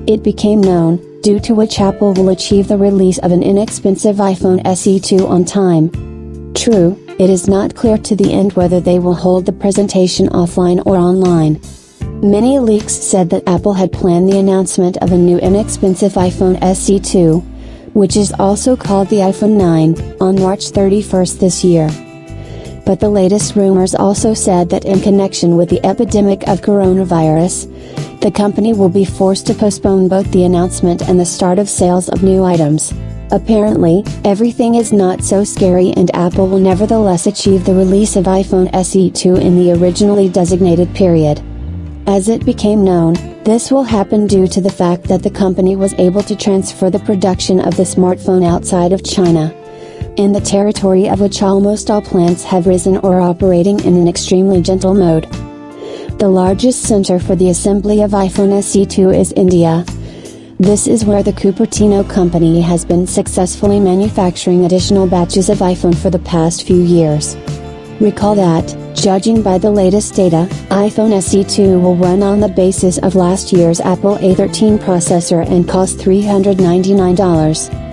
It became known, due to which Apple will achieve the release of an inexpensive iPhone SE 2 on time. True, it is not clear to the end whether they will hold the presentation offline or online. Many leaks said that Apple had planned the announcement of a new inexpensive iPhone SE 2, which is also called the iPhone 9, on March 31st this year. But the latest rumors also said that in connection with the epidemic of coronavirus, the company will be forced to postpone both the announcement and the start of sales of new items. Apparently, everything is not so scary and Apple will nevertheless achieve the release of iPhone SE 2 in the originally designated period. As it became known, this will happen due to the fact that the company was able to transfer the production of the smartphone outside of China, in the territory of which almost all plants have risen or are operating in an extremely gentle mode. The largest center for the assembly of iPhone SE 2 is India. This is where the Cupertino company has been successfully manufacturing additional batches of iPhone for the past few years. Recall that, judging by the latest data, iPhone SE 2 will run on the basis of last year's Apple A13 processor and cost $399.